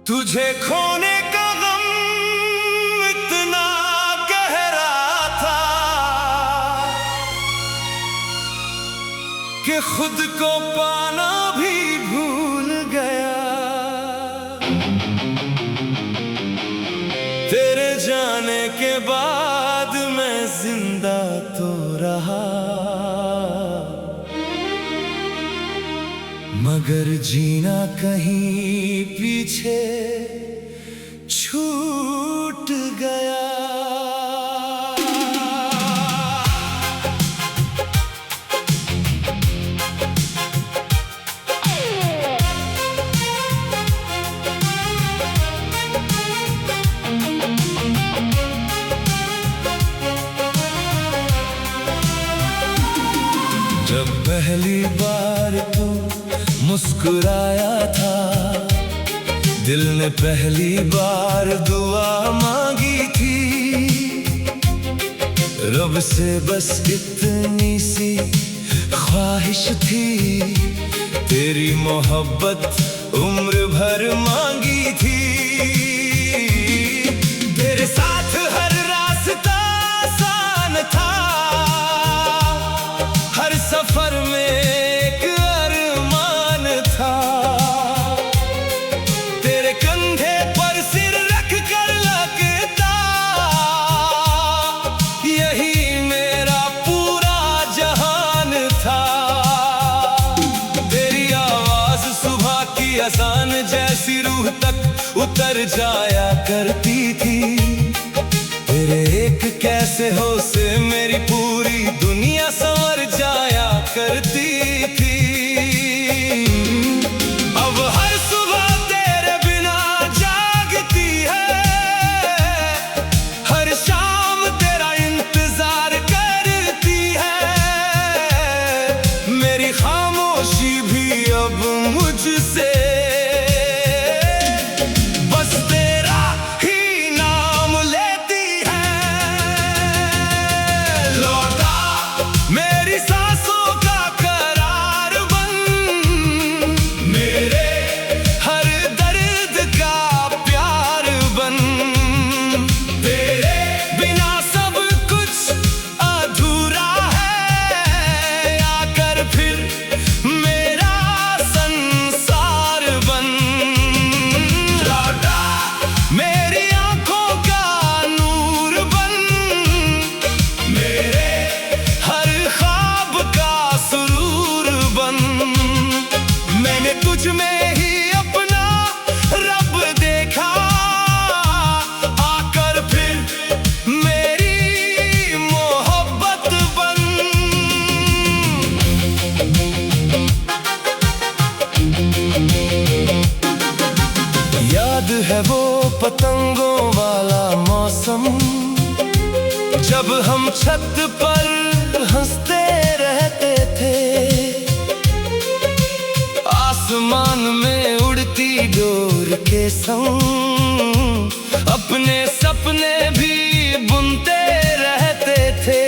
तुझे खोने का गम इतना गहरा था कि खुद को पाना भी भूल गया। तेरे जाने के बाद मैं जिंदा तो रहा, मगर जीना कहीं पीछे छूट गया। जब पहली बार तू मुस्कुराया था, दिल ने पहली बार दुआ मांगी थी। रब से बस इतनी सी ख्वाहिश थी, तेरी मोहब्बत उम्र भर मांगी थी। तेरे साथ हर रास्ता आसान था, हर सफर में अजान जैसी रूह तक उतर जाया करती थी। तेरे एक कैसे हो से मेरी पूरी दुनिया संवर जाया करती थी। अब हर सुबह तेरे बिना जागती है, हर शाम तेरा इंतजार करती है। मेरी खामोशी भी अब मुझसे तुझ में ही अपना रब देखा, आकर फिर मेरी मोहब्बत बन। याद है वो पतंगों वाला मौसम, जब हम छत पर हंसते रहते थे। आसमान में उड़ती डोर के संग अपने सपने भी बुनते रहते थे।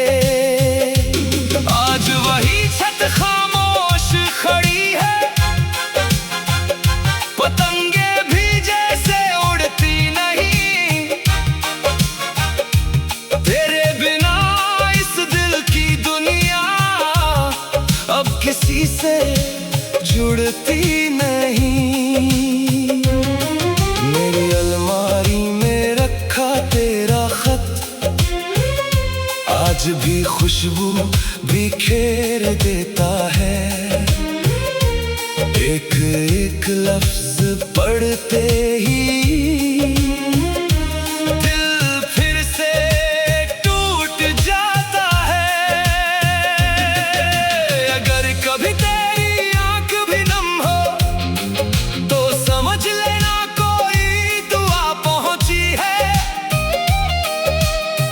आज वही छत खामोश खड़ी है, पतंगे भी जैसे उड़ती नहीं। तेरे बिना इस दिल की दुनिया अब किसी से जुड़ती नहीं। मेरी अलमारी में रखा तेरा खत आज भी खुशबू बिखेर देता है। एक एक लफ्ज पढ़ते ही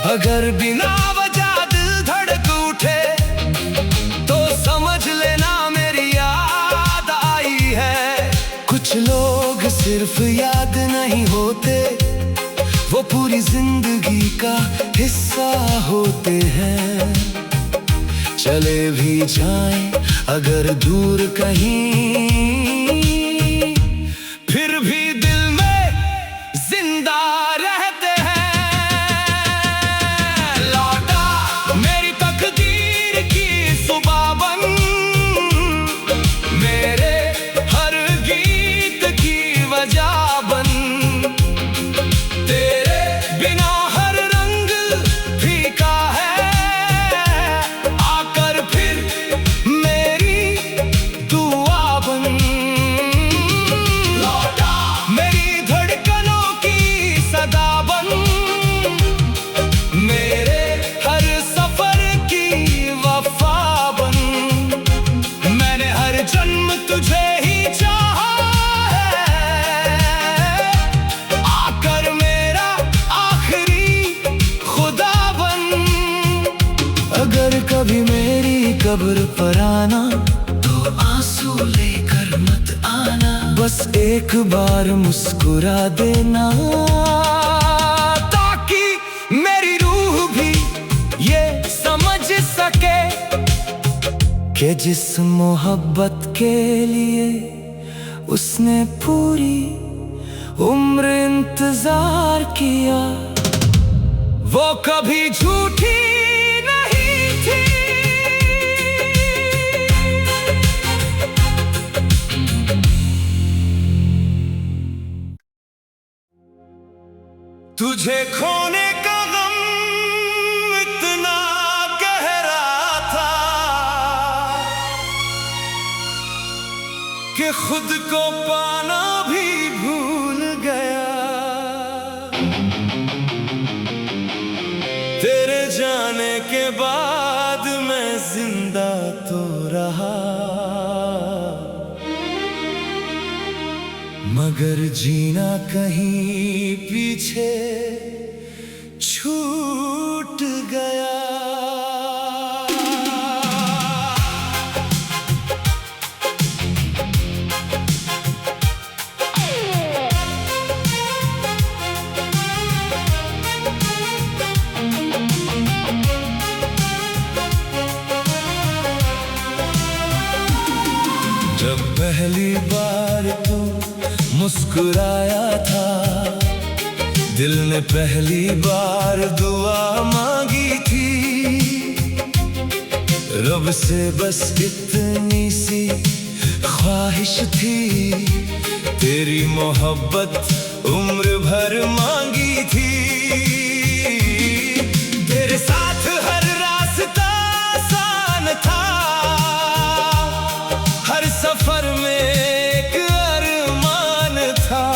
अगर बिना वजह दिल धड़क उठे तो समझ लेना मेरी याद आई है। कुछ लोग सिर्फ याद नहीं होते, वो पूरी जिंदगी का हिस्सा होते हैं। चले भी जाएं अगर दूर कहीं, फिर भी दिल में कब्र पर आना तो आंसू लेकर मत आना, बस एक बार मुस्कुरा देना, ताकि मेरी रूह भी ये समझ सके कि जिस मोहब्बत के लिए उसने पूरी उम्र इंतजार किया वो कभी झूठी नहीं थी। तुझे खोने का गम इतना गहरा था कि खुद को पाना भी भूल गया। तेरे जाने के बाद मैं जिंदा तो रहा, मगर जीना कहीं पीछे छूट गया। जब पहली बार तू मुस्कुराया था, दिल ने पहली बार दुआ मांगी थी, रब से बस इतनी सी ख्वाहिश थी, तेरी मोहब्बत उम्र भर मांगी थी। तेरे साथ हर रास्ता आसान था, हर सफर में एक अरमान था,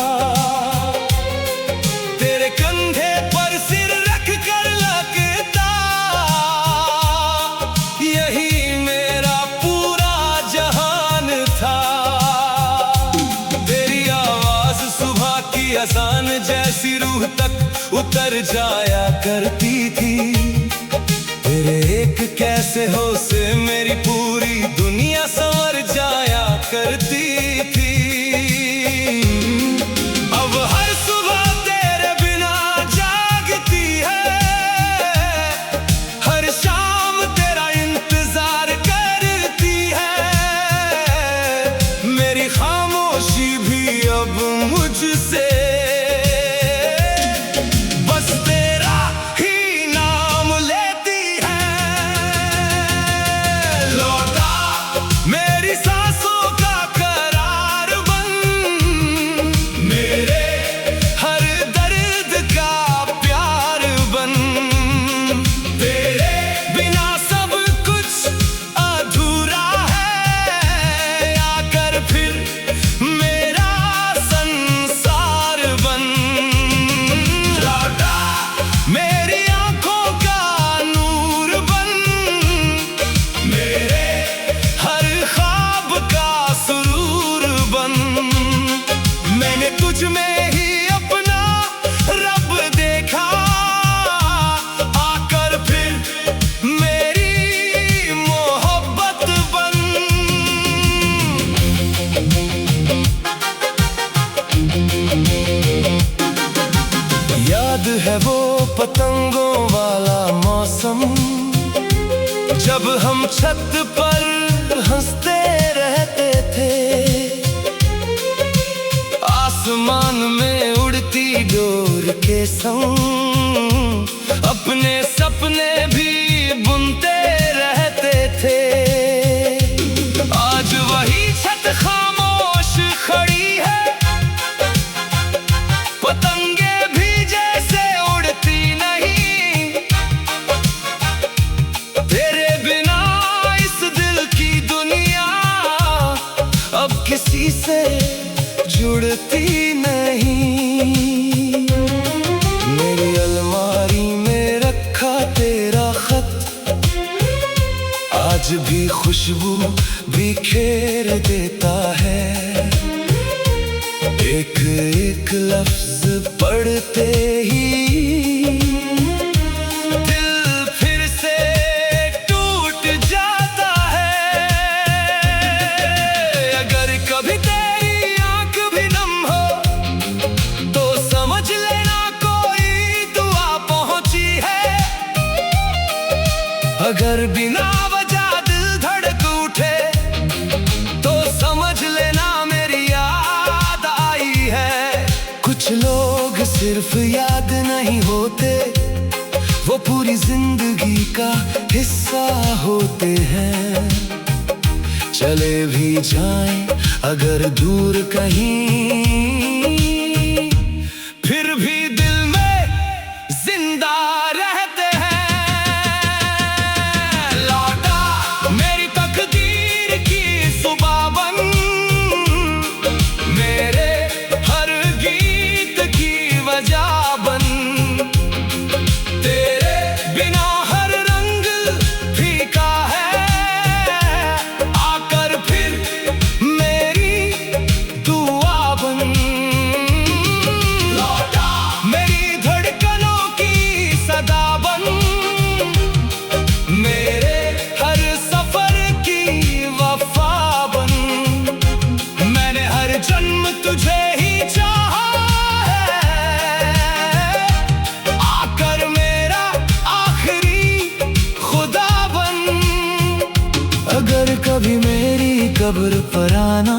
तेरे कंधे पर सिर रख कर लगता यही मेरा पूरा जहान था। तेरी आवाज सुबह की अजान जैसी रूह तक उतर जाया करती थी, तेरे एक कैसे हो से मेरी पूरी दुनिया संवर जाया करती थी। अब हर सुबह तेरे बिना जागती है, हर शाम तेरा इंतजार करती है, मेरी खामोशी भी अब मुझसे बस तेरा ही नाम लेती है। लौटा मेरी सांसों का करार बन, मेरे हर दर्द का प्यार बन, तेरे बिना सब कुछ अधूरा है, आकर फिर मेरा संसार बन। लौटा मेरी आंखों का नूर बन, मेरे हर ख्वाब का सुरूर बन, मैंने तुझ में ही अपना रब देखा, आकर फिर मेरी मोहब्बत बन। याद है वो पतंगों वाला मौसम, जब हम छत पर हंसते रहते थे, आसमान में उड़ती डोर के संग अपने सपने भी बुनते रहते थे। आज वही छत खामोश खड़ी है, पतंगे भी जैसे उड़ती नहीं, तेरे बिना इस दिल की दुनिया अब किसी से जुड़ती नहीं। मेरी अलमारी में रखा तेरा खत आज भी खुशबू बिखेर देता है, एक एक लफ्ज पढ़ते ही दिल फिर से टूट जाता अगर बिना वजह दिल धड़क उठे तो समझ लेना मेरी याद आई है। कुछ लोग सिर्फ याद नहीं होते, वो पूरी जिंदगी का हिस्सा होते हैं। चले भी जाएं अगर दूर कहीं, फिर भी दिल में जिंदा रहते हैं। लौटा मेरी तकदीर की सुबह बन, मेरे हर गीत की वजह बन। तेरे बिना हर रंग फीका है, आकर फिर मेरी दुआ बन। लौटा मेरी धड़कनों की सदा बन, मेरे हर सफर की वफा बन। मैंने हर जन्म तुझे ही चाहा है, आकर मेरा आखिरी खुदा बन। अगर कभी मेरी कब्र पर आना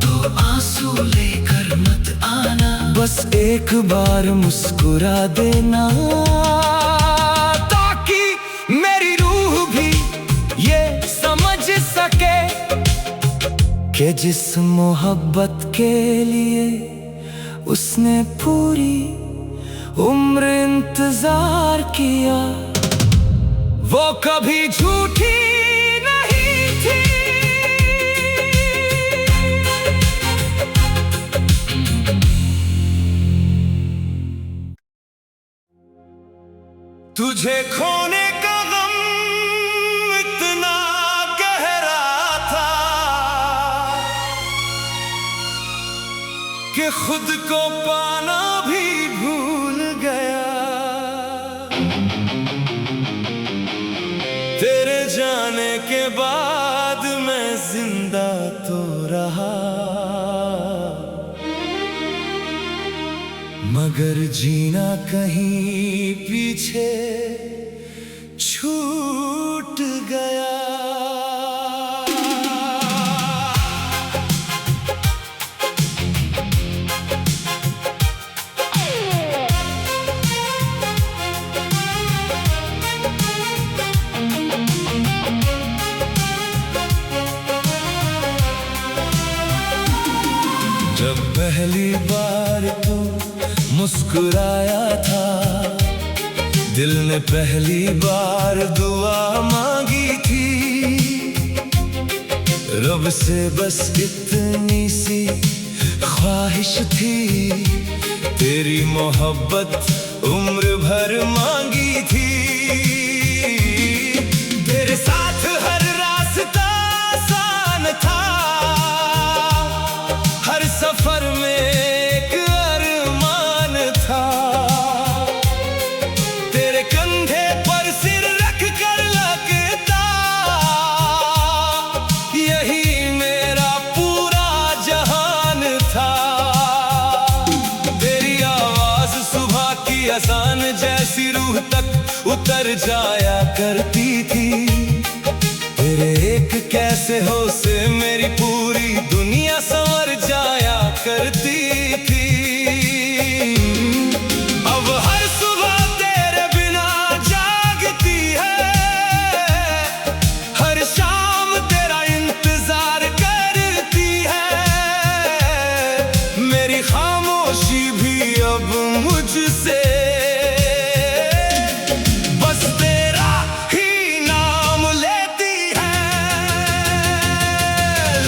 तो आंसू लेकर मत आना, बस एक बार मुस्कुरा देना, ताकि मेरी रूह भी ये समझ सके कि जिस मोहब्बत के लिए उसने पूरी उम्र इंतजार किया, वो कभी झूठी नहीं थी। तुझे खोने का गम इतना गहरा था कि खुद को पाना भी भूल गया। तेरे जाने के बाद मैं जिंदा तो रहा, मगर जीना कहीं पीछे छूट गया। जब पहली बार तू मुस्कुराया था, दिल ने पहली बार दुआ मांगी थी। रब से बस इतनी सी ख्वाहिश थी, तेरी मोहब्बत उम्र भर मांगी थी। तेरे साथ हर रास्ता आसान था, हर सफर में एक अरमान था। तेरे कंधे पर सिर रख कर लगता, यही मेरा पूरा जहान था। तेरी आवाज सुबह की अजान जैसी रूह तक उतर जाया करती थी। तेरे एक कैसे हो से मेरी पूरी दुनिया संवर जाया करती थी। अब हर सुबह तेरे बिना जागती है, हर शाम तेरा इंतजार करती है। मेरी खामोशी भी अब मुझसे बस तेरा ही नाम लेती है।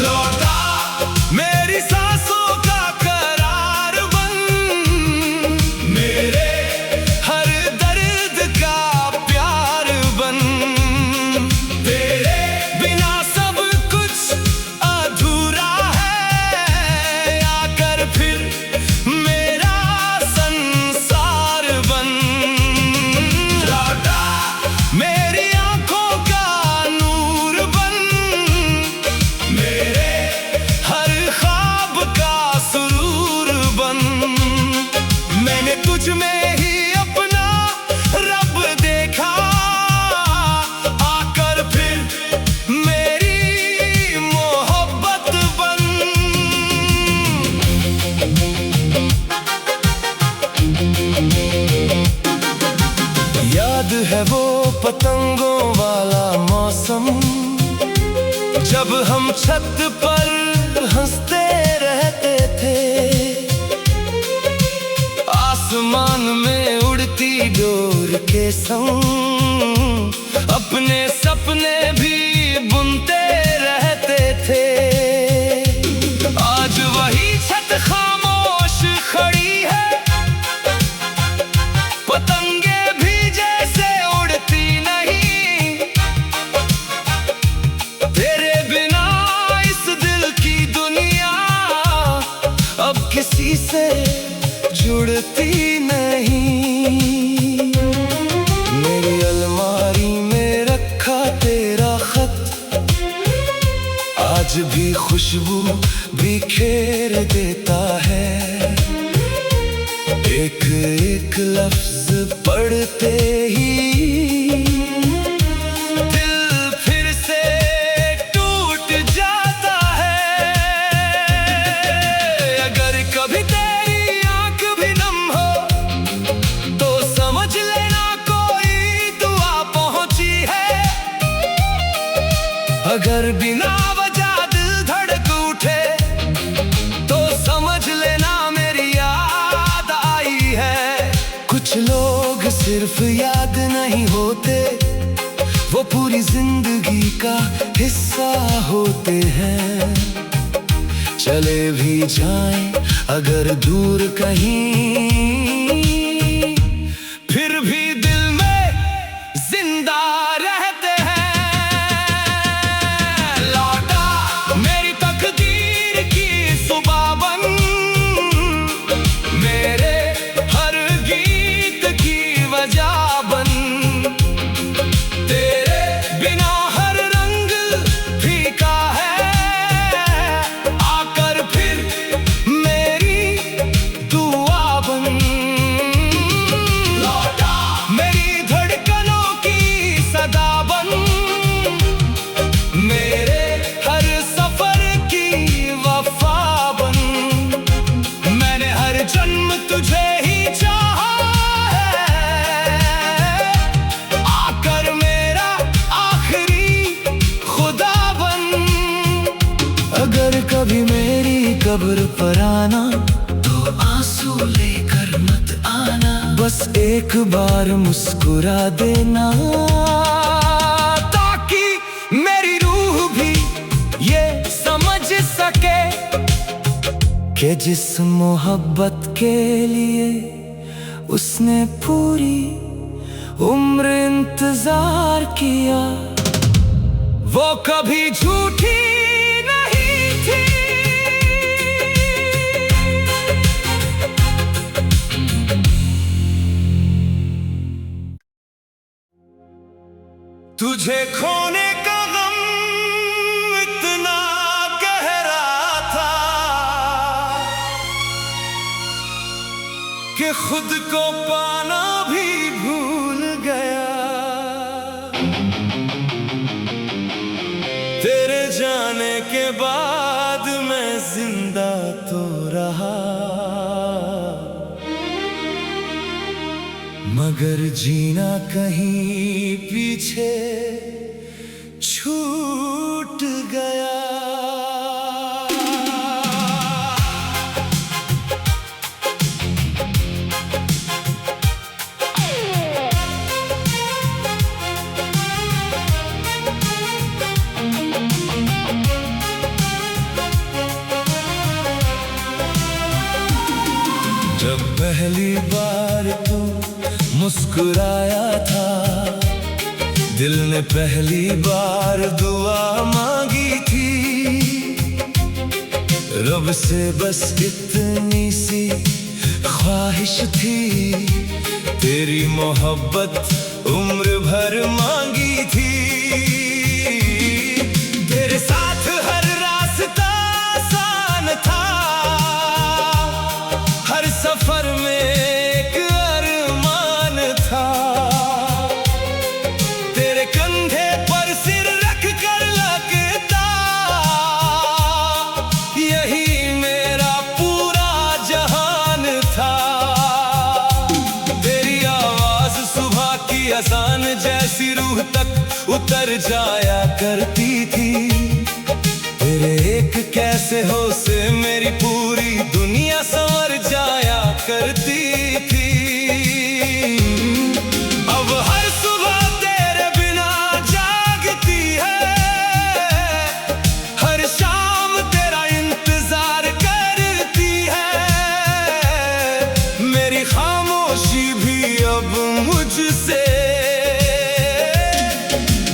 लौटा मेरी सांसों का करार बन, मेरे हर दर्द का प्यार बन। तेरे बिना सब कुछ अधूरा है, आकर फिर मेरा संसार बन। लौटा मेरी आंखों का नूर बन, मेरे हर ख्वाब का सुरूर बन। मैंने तुझ में ही अपना रब देखा, आकर पतंगों वाला मौसम, जब हम छत पर हंसते रहते थे, आसमान में उड़ती डोर के संग अपने सपने भी बुनते रहते थे। आज वही छत खामोश खड़ी है, पतंगे भी जैसे उड़ती नहीं। तेरे बिना इस दिल की दुनिया अब किसी से जुड़ती नहीं। मेरी अलमारी में रखा तेरा खत आज भी खुशबू बिखेर देता है। एक एक लफ्ज पढ़ते ही दिल फिर से टूट जाता है। अगर कभी तेरी आंख भी नम हो तो समझ लेना कोई दुआ पहुंची है। अगर बिना वजह दिल धड़क उठे तो समझ लेना मेरी याद आई है। कुछ लोग सिर्फ याद नहीं होते, वो पूरी जिंदगी का हिस्सा होते हैं। चले भी जाएं अगर दूर कहीं, फिर भी दिल में जिंदा रहते हैं। लौटा मेरी तकदीर की सुबह बन, मेरे हर गीत की वजह बन। तेरे बिना हर रंग फीका है, आकर फिर मेरी दुआ बन। लौटा मेरी धड़कनों की सदा बन, मेरे हर सफर की वफा बन। मैंने हर जन्म तुझे ही चाहा है, आकर मेरा आखिरी खुदा बन। अगर कभी मेरी कब्र पर आना तो आंसू लेकर मत आना, बस एक बार मुस्कुरा देना, ताकि मेरी रूह भी ये समझ सके कि जिस मोहब्बत के लिए उसने पूरी उम्र इंतजार किया, वो कभी झूठी नहीं थी। तुझे खोने का गम इतना गहरा था कि खुद को पाना भी भूल गया। तेरे जाने के बाद मैं जिंदा तो रहा, मगर जीना कहीं पीछे छूट गया। जब पहली बार तू मुस्कुराया था, दिल ने पहली बार दुआ मांगी थी। रब से बस इतनी सी ख्वाहिश थी, तेरी मोहब्बत उम्र भर मांगी थी। तेरे साथ हर रास्ता आसान था, हर सफर में एक अरमान था। तेरे कंधे पर सिर रख कर लगता, यही मेरा पूरा जहान था। तेरी आवाज सुबह की अजान जैसी रूह तक उतर जाया करती थी। तेरे एक कैसे हो से मेरी पूरी दुनिया संवर जाया करती थी। अब हर सुबह तेरे बिना जागती है, हर शाम तेरा इंतजार करती है। मेरी खामोशी भी अब मुझसे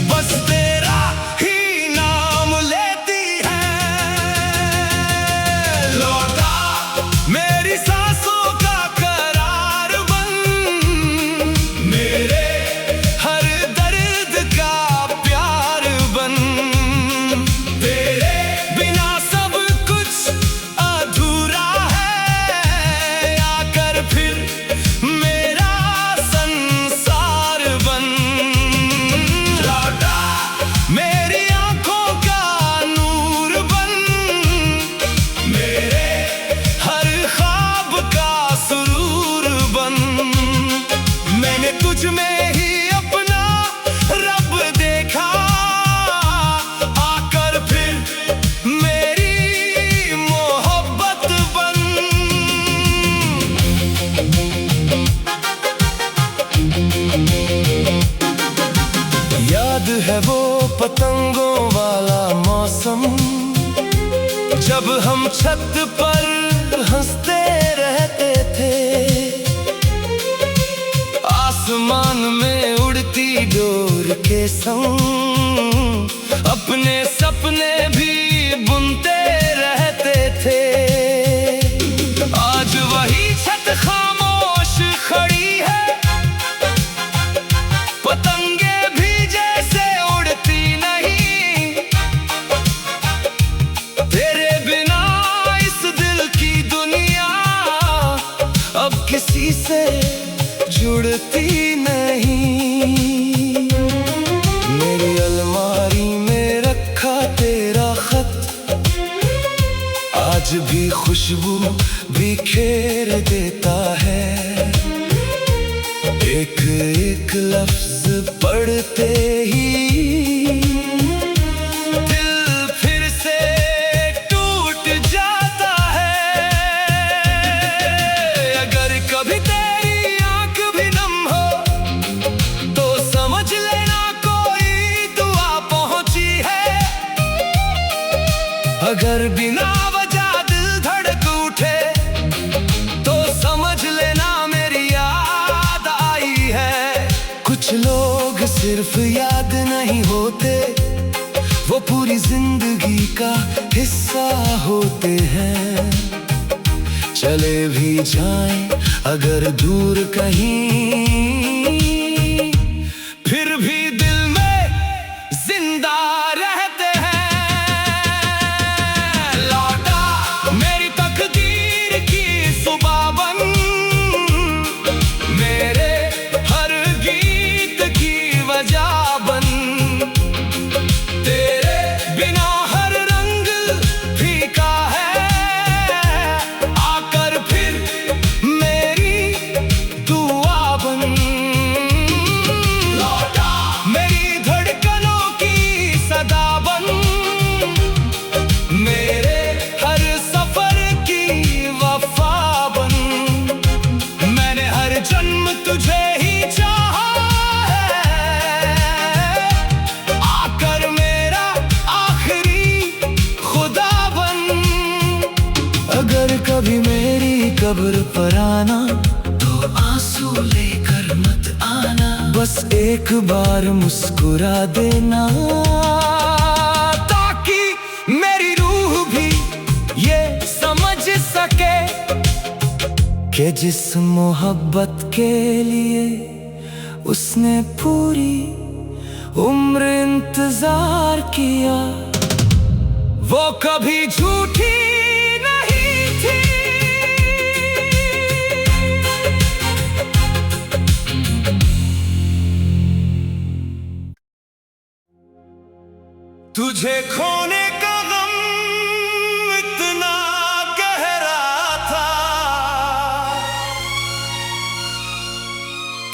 बस तेरा ही नाम लेती है। लौटा मेरी सांसों का करार बन, मेरे हर दर्द का प्यार बन। तेरे बिना सब कुछ अधूरा है, आकर फिर मेरा संसार बन। लौटा मेरी आंखों का नूर बन, मेरे हर ख्वाब का सुरूर बन। मैंने तुझ में ही अपना रब देखा, आकर फिर मेरी मोहब्बत बन। याद है वो पतंगों वाला मौसम, जब हम छत पर हंसते रहते थे। आसमान में उड़ती डोर के संग अपने सपने भी बुनते रहते थे। आज वही छत खामोश खड़ी है, पतंगे भी जैसे उड़ती नहीं। तेरे बिना इस दिल की दुनिया अब किसी से जुड़ती नहीं। मेरी अलमारी में रखा तेरा खत आज भी खुशबू बिखेर देता है। एक एक लफ्ज पढ़ते ही दिल फिर से टूट जाता है। अगर कभी तेरी आंख भी नम हो तो समझ लेना कोई दुआ पहुंची है। अगर बिना वजह दिल धड़क उठे तो समझ लेना मेरी याद आई है। कुछ लोग सिर्फ याद नहीं होते, वो पूरी जिंदगी का हिस्सा होते हैं। चले भी जाएं अगर दूर कहीं, फिर भी दिल में जिंदा रहते हैं। लौटा मेरी तकदीर की सुबह बन, मेरे हर गीत की वजह बन। तेरे बिना हर रंग फीका है, आकर फिर मेरी दुआ बन। लौटा मेरी धड़कनों की सदा बन, मेरे हर सफर की वफा बन। मैंने हर जन्म तुझे ही चाहा है, आकर मेरा आखिरी खुदा बन। अगर कभी मेरी कब्र पर आना तो आंसू लेकर मत आना, बस एक बार मुस्कुरा देना, ताकि मेरी रूह भी ये समझ सके कि जिस मोहब्बत के लिए उसने पूरी उम्र इंतजार किया, वो कभी झूठी नहीं थी। तुझे खोने का गम इतना गहरा था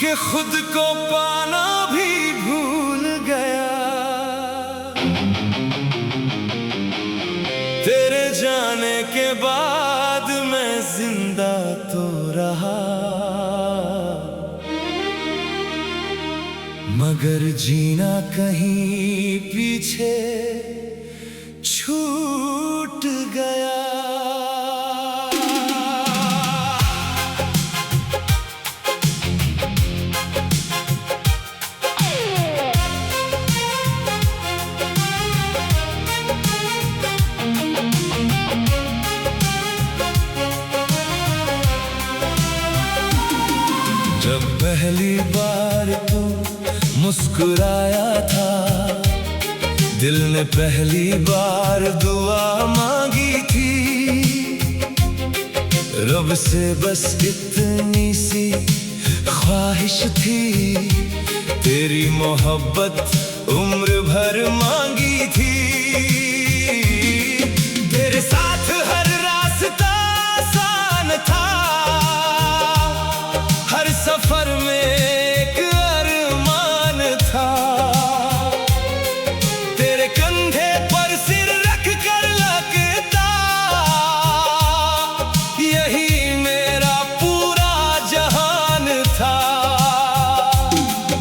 कि खुद को पाना भी भूल जिंदा तो रहा, मगर जीना कहीं पीछे छूट गया। जब पहली बार तू मुस्कुराया था, दिल ने पहली बार दुआ मांगी थी। रब से बस इतनी सी ख्वाहिश थी, तेरी मोहब्बत उम्र भर मांगी थी। तेरे साथ हर रास्ता आसान था, हर सफर में एक अरमान था। तेरे कंधे पर सिर रख कर लगता, यही मेरा पूरा जहान था।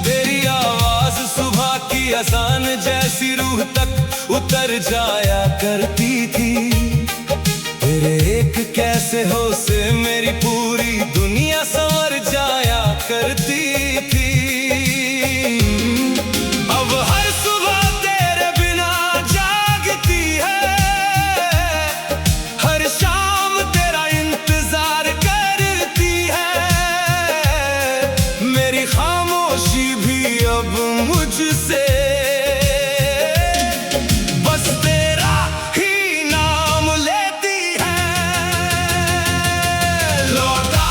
तेरी आवाज सुबह की अजान जैसी रूह तक उतर जाया करती थी। तेरे एक कैसे हो से मेरी पूरी दुनिया संवर जाया करती थी। अब हर सुबह तेरे बिना जागती है, हर शाम तेरा इंतजार करती है। मेरी खामोशी भी अब मुझसे बस तेरा ही नाम लेती है। लौटा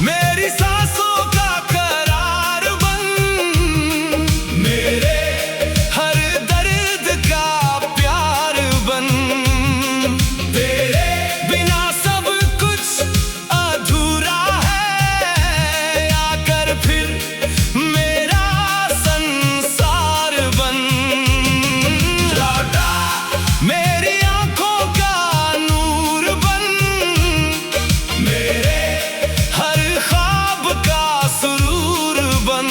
मेरी सांसों का करार बन, मेरे हर दर्द का प्यार बन। तेरे बिना सब कुछ अधूरा है, आकर फिर मेरा संसार बन। लौटा मेरी आंखों का नूर बन, मेरे हर ख्वाब का सुरूर बन।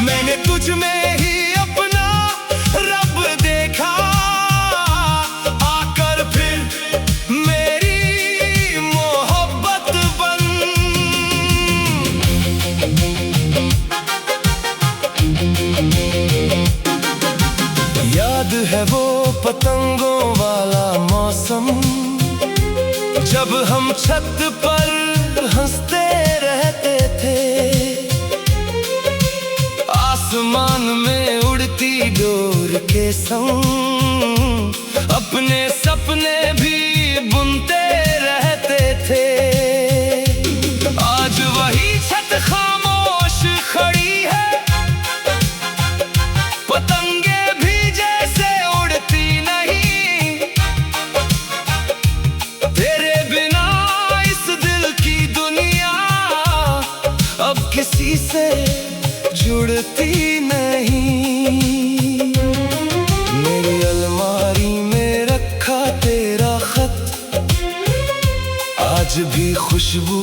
मैंने तुझ में ही अपना रब देखा, आकर फिर मेरी मोहब्बत बन। याद है वो पतंगों वाला मौसम, जब हम छत पर हंसते रहते थे। आसमान में उड़ती डोर के संग अपने सपने भी बुनते रहते थे। आज वही छत खामोश खड़ी है, पतंगे भी जैसे उड़ती नहीं। तेरे बिना इस दिल की दुनिया अब किसी से जुड़ती नहीं। मेरी अलमारी में रखा तेरा खत आज भी खुशबू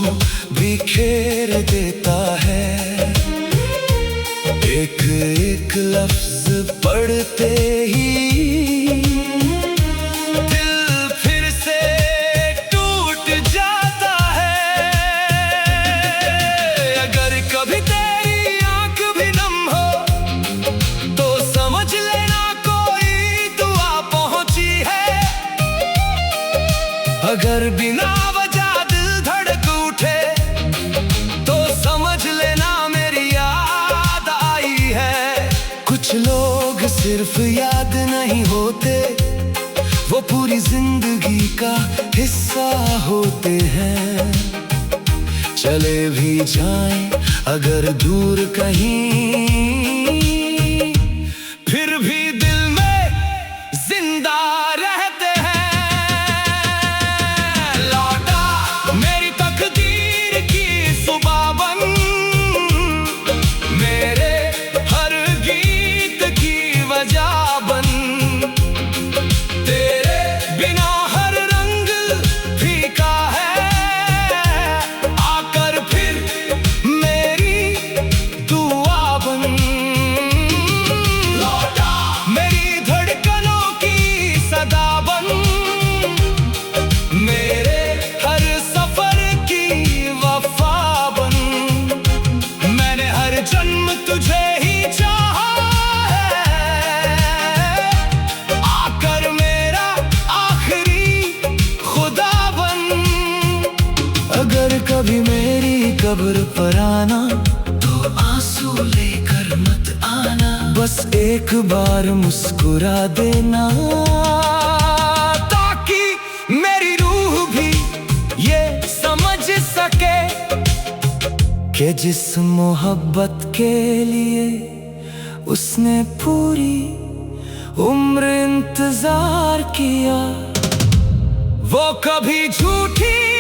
बिखेर देता है। एक एक लफ्ज पढ़ते ही दिल फिर से टूट जाता है। अगर कभी तेरी आंख भी नम हो तो समझ लेना कोई दुआ पहुंची है। अगर बिना वजह दिल धड़क उठे तो समझ लेना मेरी याद आई है। कुछ लोग सिर्फ याद नहीं होते, वो पूरी जिंदगी का हिस्सा होते हैं। चले भी जाएं अगर दूर कहीं, फिर भी दिल में जिंदा रहते हैं। लौटा मेरी तकदीर की सुबह बन, मेरे हर गीत की वजह बन। तेरे बिना हर रंग फीका है, कभी मेरी कब्र पर आना तो आंसू लेकर मत आना, बस एक बार मुस्कुरा देना, ताकि मेरी रूह भी ये समझ सके कि जिस मोहब्बत के लिए उसने पूरी उम्र इंतजार किया वो कभी झूठी